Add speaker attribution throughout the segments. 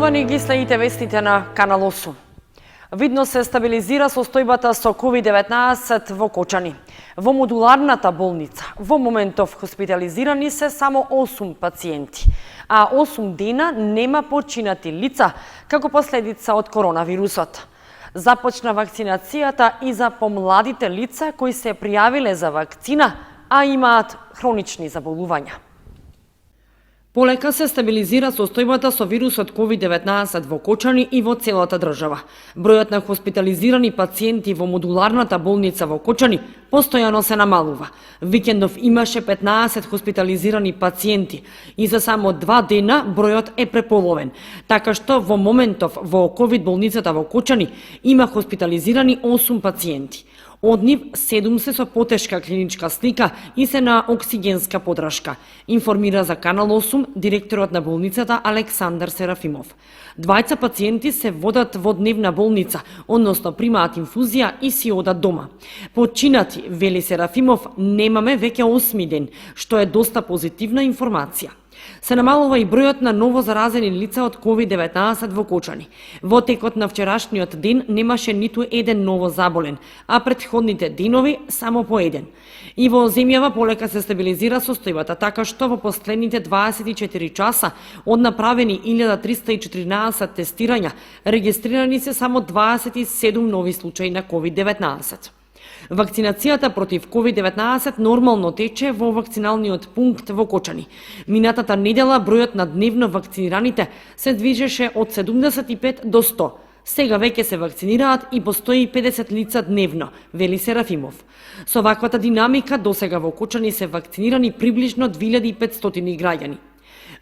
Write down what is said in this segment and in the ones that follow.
Speaker 1: Почитувани, ги следите вестите на Канал 8. Видно се стабилизира состојбата со COVID-19 во Кочани. Во модуларната болница во моментов хоспитализирани се само 8 пациенти, а 8 дена нема починати лица како последица од коронавирусот. Започна вакцинацијата и за помладите лица кои се пријавиле за вакцина, а имаат хронични заболувања. Полека се стабилизира состојбата со вирусот COVID-19 во Кочани и во целата држава. Бројот на хоспитализирани пациенти во модуларната болница во Кочани постојано се намалува. Викендов имаше 15 хоспитализирани пациенти и за само 2 дена бројот е преполовен. Така што во моментов во COVID болницата во Кочани има хоспитализирани 8 пациенти. Од нив 7 се со потешка клиничка слика и се на оксигенска подршка, информира за Канал 8 директорот на болницата Александар Серафимов. Двајца пациенти се водат во дневна болница, односно примаат инфузија и си одат дома. Починати, вели Серафимов, немаме веќе 8 ден, што е доста позитивна информација. Се намалува и бројот на ново заразени лица од COVID-19 во Кочани. Во текот на вчерашниот ден немаше ниту еден ново заболен, а претходните денови само по еден. И во земјава полека се стабилизира состојбата, така што во последните 24 часа од направени 1314 тестирања, регистрирани се само 27 нови случаи на COVID-19. Вакцинацијата против COVID-19 нормално тече во вакциналниот пункт во Кочани. Минатата недела бројот на дневно вакцинираните се движеше од 75 до 100. Сега веќе се вакцинираат и постои 50 лица дневно, вели Серафимов. Со ваквата динамика досега во Кочани се вакцинирани приближно 2500 граѓани.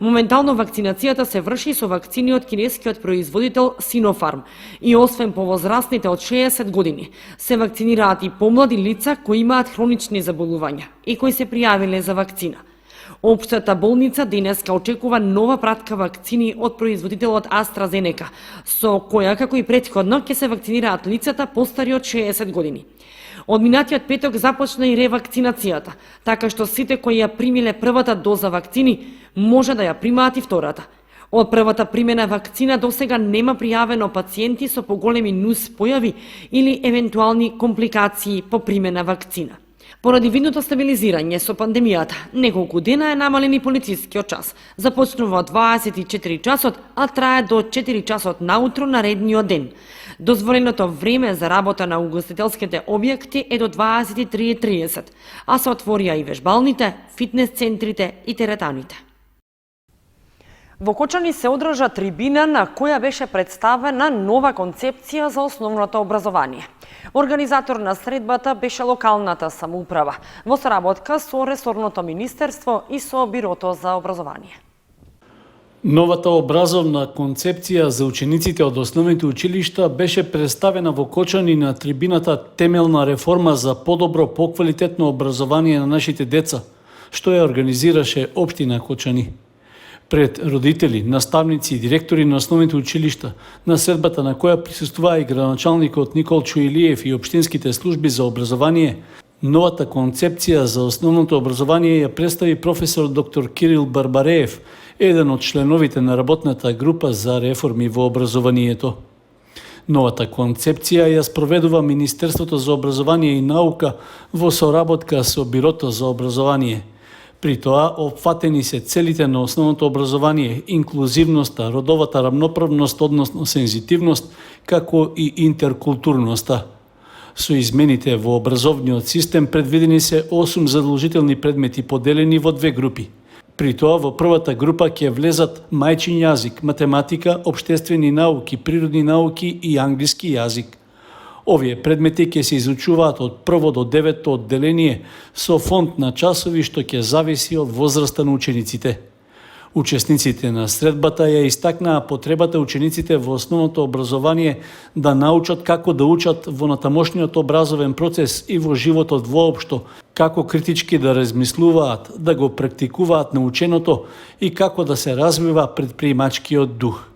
Speaker 1: Моментално вакцинацијата се врши со вакцини од кинескиот производител Синофарм и освен повозрастните од 60 години, се вакцинираат и помлади лица кои имаат хронични заболувања и кои се пријавиле за вакцина. Општата болница денеска очекува нова пратка вакцини од производителот AstraZeneca, со која, како и претходно, ќе се вакцинираат лицата постари од 60 години. Од минатиот петок започна и ревакцинацијата, така што сите кои ја примиле првата доза вакцини може да ја примаат и втората. Од првата примена вакцина досега нема пријавено пациенти со поголеми нус појави или евентуални компликации по примена вакцина. Поради видното стабилизирање со пандемијата, неколку дена е намален и полицискиот час. Започнува од 24 часот, а трае до 4 часот наутро наредниот ден. Дозволеното време за работа на угостителските објекти е до 23:30, а се отворија и вежбалните, фитнес центрите и теретаните. Во Кочани се одржа трибина на која беше представена нова концепција за основното образование. Организатор на средбата беше локалната самоуправа, во соработка со ресорното министерство и со Бирото за образование.
Speaker 2: Новата образовна концепција за учениците од основните училишта беше представена во Кочани на трибината Темелна реформа за подобро поквалитетно образование на нашите деца, што ја организираше Општина Кочани. Пред родители, наставници и директори на основните училишта, на средбата на која присуствува и градоначалникот Николчо Илиев и општинските служби за образование, новата концепција за основното образование ја представи професор доктор Кирил Барбареев, еден од членовите на работната група за реформи во образованието. Новата концепција ја спроведува Министерството за образование и наука во соработка со Бирото за образование. При тоа опфатени се целите на основното образование, инклузивноста, родовата рамноправност, односно сензитивност, како и интеркултурноста. Со измените во образовниот систем предвидени се 8 задолжителни предмети поделени во 2 групи. При тоа во првата група ќе влезат мајчин јазик, математика, општествени науки, природни науки и англиски јазик. Овие предмети ќе се изучуваат од 1 до 9 одделение со фонд на часови што ќе зависи од возраста на учениците. Учесниците на средбата ја истакнаа потребата учениците во основното образование да научат како да учат во натамошниот образовен процес и во животот воопшто, како критички да размислуваат, да го практикуваат наученото и како да се развива предприемачкиот дух.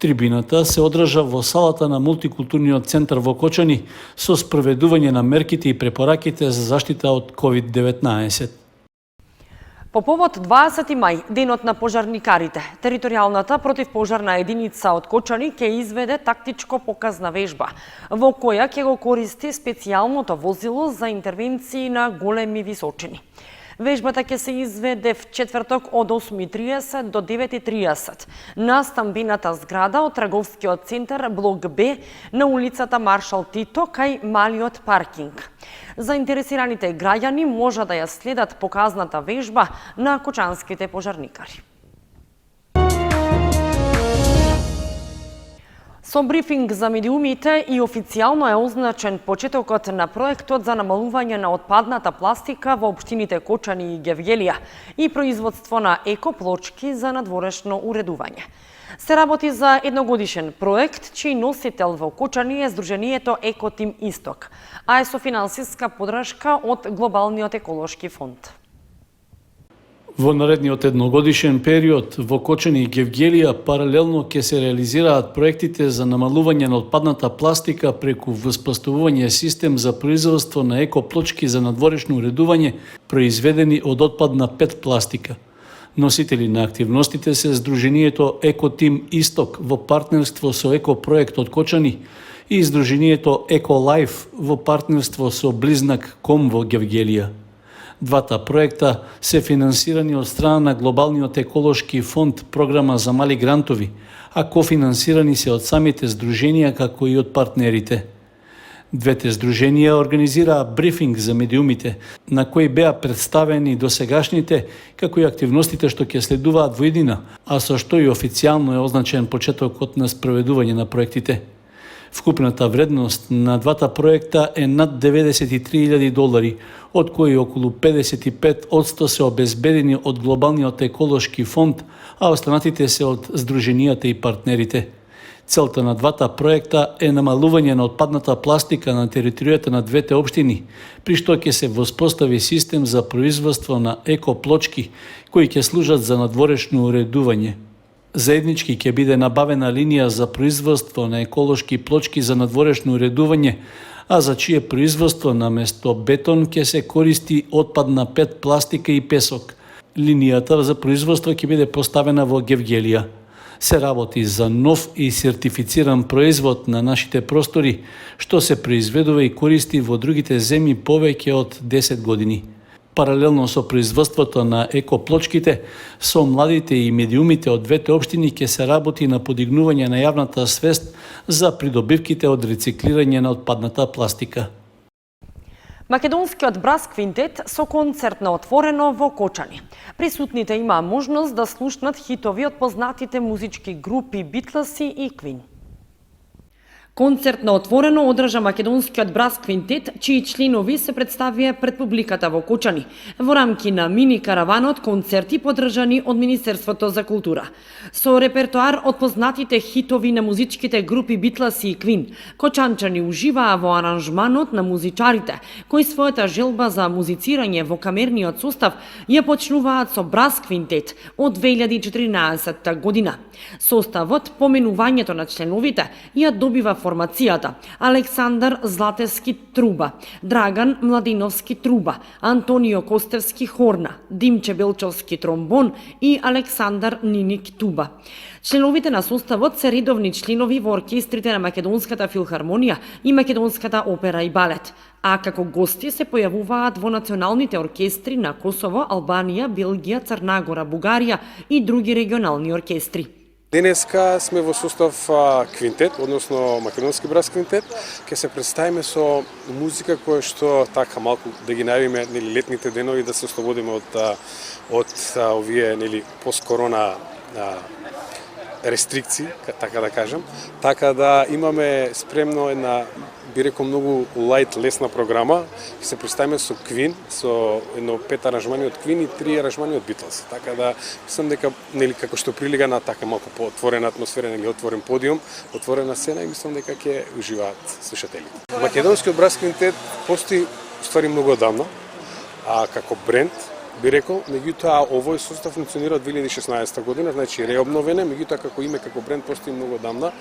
Speaker 2: Трибината се одржа во салата на мултикултурниот центар во Кочани со спроведување на мерките и препораките за заштита од COVID-19.
Speaker 1: По повод 20 мај, денот на пожарникарите, територијалната противпожарна единица од Кочани ќе изведе тактичко показна вежба, во која ќе го користи специјалното возило за интервенции на големи височини. Вежбата ќе се изведе в четврток од 8:30 до 9:30 на стамбената зграда од трговскиот центар Блок Б на улицата Маршал Тито кај малиот паркинг. Заинтересираните граѓани може да ја следат показната вежба на кочанските пожарникари. Со брифинг за медиумите и официјално е означен почетокот на проектот за намалување на отпадната пластика во општините Кочани и Гевгелија и производство на екоплочки за надворешно уредување. Се работи за едногодишен проект, чиј носител во Кочани е Сдруженијето Екотим Исток, а е со финансиска подршка од Глобалниот еколошки фонд.
Speaker 2: Во наредниот едногодишен период во Кочани и Гевгелија паралелно ќе се реализираат проектите за намалување на отпадната пластика преку воспоставување систем за производство на екоплочки за надворешно уредување произведени од отпадна ПЕТ пластика. Носители на активностите се Сдруженијето Екотим Исток во партнерство со Екопроект од Кочани и Сдруженијето Еколайф во партнерство со Близнак Ком во Гевгелија. Двата проекта се финансирани од страна на Глобалниот еколошки фонд програма за мали грантови, а кофинансирани се од самите здруженија како и од партнерите. Двете здруженија организираа брифинг за медиумите, на кој беа представени досегашните, како и активностите што ќе следуваат во иднина, а со што и официјално е означен почетокот на спроведување на проектите. Вкупната вредност на двата проекта е над $93,000, од кои околу 55% се обезбедени од Глобалниот еколошки фонд, а останатите се од здруженијата и партнерите. Целта на двата проекта е намалување на отпадната пластика на територијата на двете општини, при што ќе се воспостави систем за производство на екоплочки кои ќе служат за надворешно уредување. Заеднички ќе биде набавена линија за производство на еколошки плочки за надворешно уредување, а за чие производство наместо бетон ќе се користи отпадна ПЕТ пластика и песок. Линијата за производство ќе биде поставена во Гевгелија. Се работи за нов и сертифициран производ на нашите простори, што се произведува и користи во другите земји повеќе од 10 години. Паралелно со производството на екоплочките, со младите и медиумите од двете општини ќе се работи на подигнување на јавната свест за придобивките од рециклирање на отпадната пластика.
Speaker 1: Македонскиот брас квинтет со концерт на отворено во Кочани. Присутните имаа можност да слушнат хитови од познатите музички групи Битлси и Квин. Концерт на отворено одржа македонскиот брас квинтет, чии членови се представија пред публиката во Кочани, во рамки на мини караванот концерти подржани од Министерството за култура. Со репертоар од познатите хитови на музичките групи Битлси и Квин, кочанчани уживаа во аранжманот на музичарите, кои својата желба за музицирање во камерниот состав ја почнуваат со брас квинтет од 2014 година. Составот, поменувањето на членовите, ја добива формацијата Александар Златевски труба, Драган Младиновски труба, Антонио Костевски хорна, Димче Белчовски тромбон и Александар Ниник туба. Членовите на составот се редовни членови во оркестрите на Македонската филхармонија и Македонската опера и балет, а како гости се појавуваат во националните оркестри на Косово, Албанија, Белгија, Црнагора, Бугарија и други регионални оркестри.
Speaker 3: Денеска сме во состав квинтет, односно македонски брас квинтет. Ќе се представиме со музика која што така малку да ги најавиме летните денови да се ослободиме од овие посткорона рестрикции, така да кажам. Така да имаме спремно една, би рекол, многу лајт, лесна програма. Ќе се представиме со Квин, со едно 5 аранжмани од Квин и 3 аранжмани од Битлс. Така да мислам дека како што прилига на така малку поотворена атмосфера, отворен подиум, отворена сцена и мислам дека ќе уживаат слушателите. Македонскиот брас квинтет постои ствари многу одамна, а како бренд би рекол, меѓутоа овој состав функционира од 2016 година, значи реобновен е, меѓутоа како име, како бренд постои многу одамна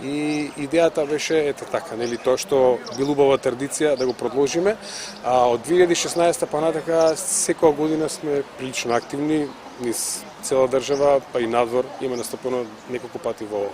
Speaker 3: и идејата беше ете така, нели тоа што бил убава традиција да го продолжиме, а од 2016 па натака секоја година сме прилично активни низ цела држава, па и надвор, има настапено неколку пати во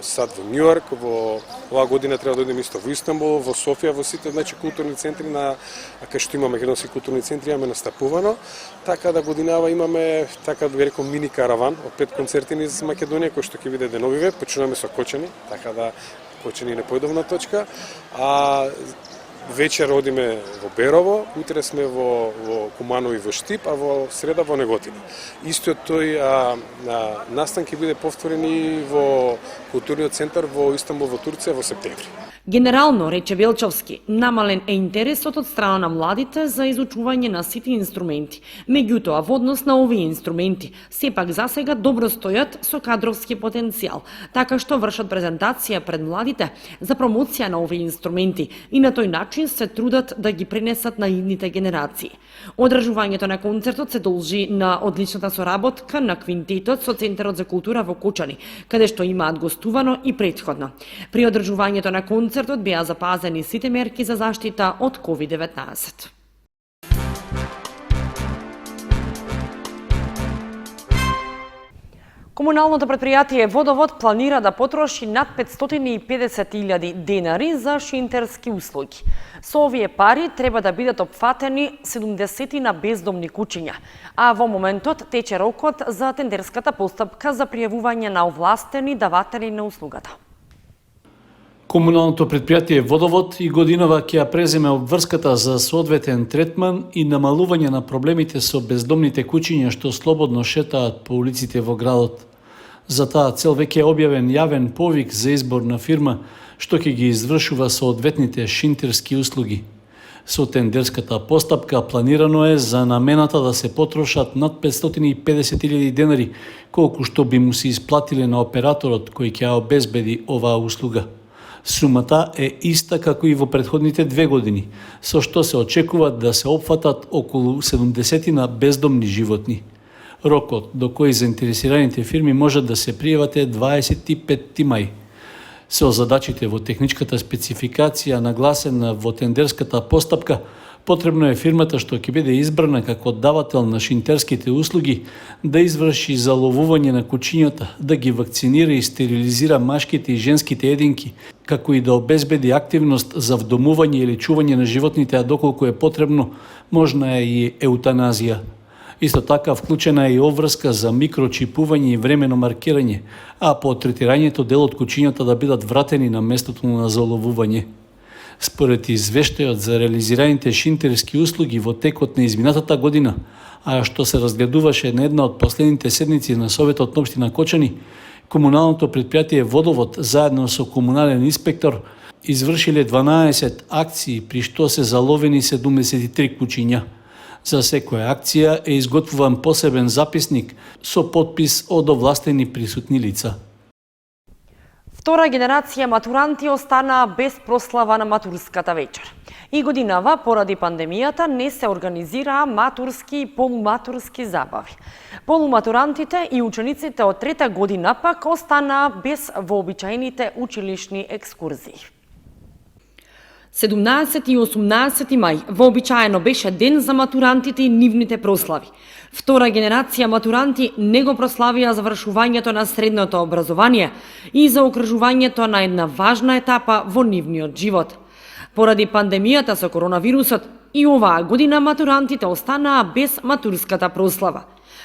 Speaker 3: САД во Њујорк, во оваа година треба да одиме исто во Истанбул, во Софија, во сите значи културни центри на кај што имаме македонски културни центри имаме настапувано, така да годинава имаме така да би рекол мини караван од 5 концерти низ Македонија кој што ќе биде деновиве, почнуваме со Кочани, така да Кочани не појдовна точка, а вечер одиме во Берово, утре сме во Куманово и во Штип, а во среда во Неготина. Истиот тој настан ќе биде повторен и во културниот центар во Истанбул во Турција во септември.
Speaker 1: Генерално, рече Велчовски, намален е интересот од страна на младите за изучување на сите инструменти. Меѓутоа, во однос на овие инструменти, сепак засега добро стојат со кадровски потенцијал, така што вршат презентација пред младите за промоција на овие инструменти и на тој начин се трудат да ги пренесат на идните генерации. Одржувањето на концертот се должи на одличната соработка на квинтетот со Центарот за култура во Кочани, каде што имаат гостувано и претходно. При одржувањето на концертот беа запазени сите мерки за заштита од COVID-19. Комуналното предпријатие Водовод планира да потроши над 550.000 денари за шинтерски услуги. Со овие пари треба да бидат опфатени 70 на бездомни куќиња, а во моментот тече рокот за тендерската постапка за пријавување на овластени даватели на услугата.
Speaker 2: Комуналното предпријатие Водовод и годинава ќе ја преземе обврската за соодветен третман и намалување на проблемите со бездомните куќиња што слободно шетаат по улиците во градот. За таа цел веќе е објавен јавен повик за избор на фирма што ќе ги извршува соодветните шинтерски услуги. Со тендерската постапка планирано е за намената да се потрошат над 550.000 денари, колку што би му се исплатиле на операторот кој ќе ја обезбеди оваа услуга. Сумата е иста како и во претходните 2 години, со што се очекува да се опфатат околу 70 на бездомни животни. Рокот до кој заинтересираните фирми можат да се пријават е 25 мај. Се озадачите во техничката спецификација нагласена во тендерската постапка, потребно е фирмата што ќе биде избрана како давател на шинтерските услуги да изврши заловување на куќињата, да ги вакцинира и стерилизира машките и женските единки, како и да обезбеди активност за вдомување или чување на животните, а доколку е потребно, можна е и еутаназија. Исто така вклучена е и обврска за микрочипување и времено маркирање, а по третирањето дел од куќињата да бидат вратени на местото на заловување. Според извештајот за реализираните шинтерски услуги во текот на изминатата година, а што се разгледуваше на една од последните седници на Советот на општина Кочани, комуналното предпријатие Водовод заедно со комунален инспектор извршиле 12 акции при што се заловени 73 куќиња. За секоја акција е изготвуван посебен записник со потпис од овластени присутни лица.
Speaker 1: Втора генерација матуранти остана без прослава на матурската вечер. И годинава, поради пандемијата, не се организираа матурски и полуматурски забави. Полуматурантите и учениците од трета година пак останаа без вообичаените училишни екскурзии. 17 и 18 мај вообичаено беше ден за матурантите и нивните прослави. Втора генерација матуранти не го прославија завршувањето на средното образование и заокружувањето на една важна етапа во нивниот живот. Поради пандемијата со коронавирусот, и оваа година матурантите останаа без матурската прослава.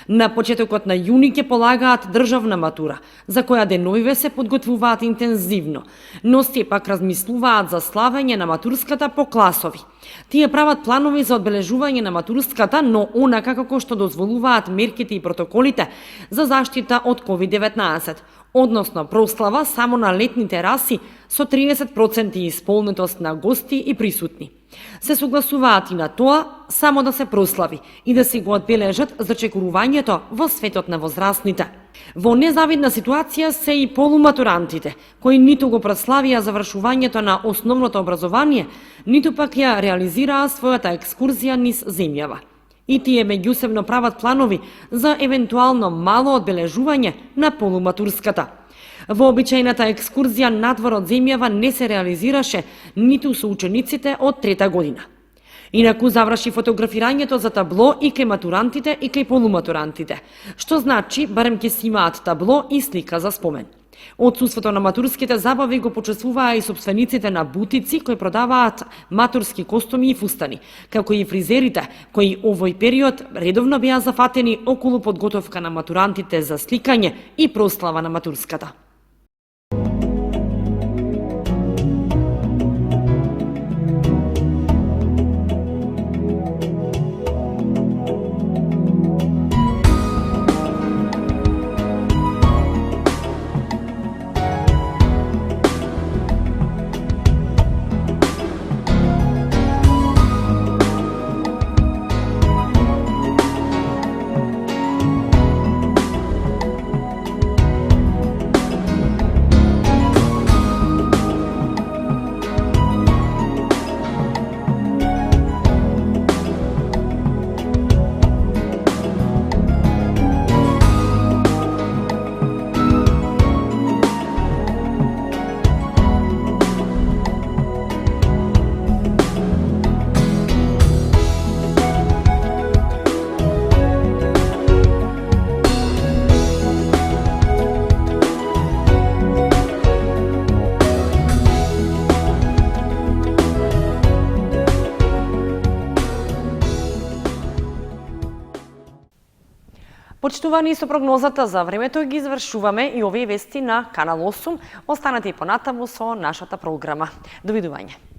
Speaker 1: На почетокот на јуни ќе полагаат државна матура, за која деновиве се подготвуваат интензивно, но сепак размислуваат за славење на матурската по класови. Тие прават планови за одбележување на матурската, но онака како што дозволуваат мерките и протоколите за заштита од COVID-19, односно прослава само на летни тераси со 30% исполнетост на гости и присутни. Се согласуваат и на тоа само да се прослави и да се го одбележат зачекорувањето во светот на возрастните. Во незавидна ситуација се и полуматурантите, кои ниту го прославија завршувањето на основното образование, ниту пак ја реализираа својата екскурзија низ земјава. И тие меѓусебно прават планови за евентуално мало одбележување на полуматурската. Вообичајната екскурзија надвор од земјава не се реализираше ниту со учениците од трета година. Инаку заврши фотографирањето за табло и кај матурантите и кај полуматурантите, што значи барем ќе си имаат табло и слика за спомен. Отсуството на матурските забави го почувствуваа и собствениците на бутици кои продаваат матурски костуми и фустани, како и фризерите, кои овој период редовно беа зафатени околу подготовка на матурантите за сликање и прослава на матурската. Почитувани, со прогнозата за времето ги извршуваме и овие вести на Канал 8. Останете и понатаму со нашата програма. Довидување.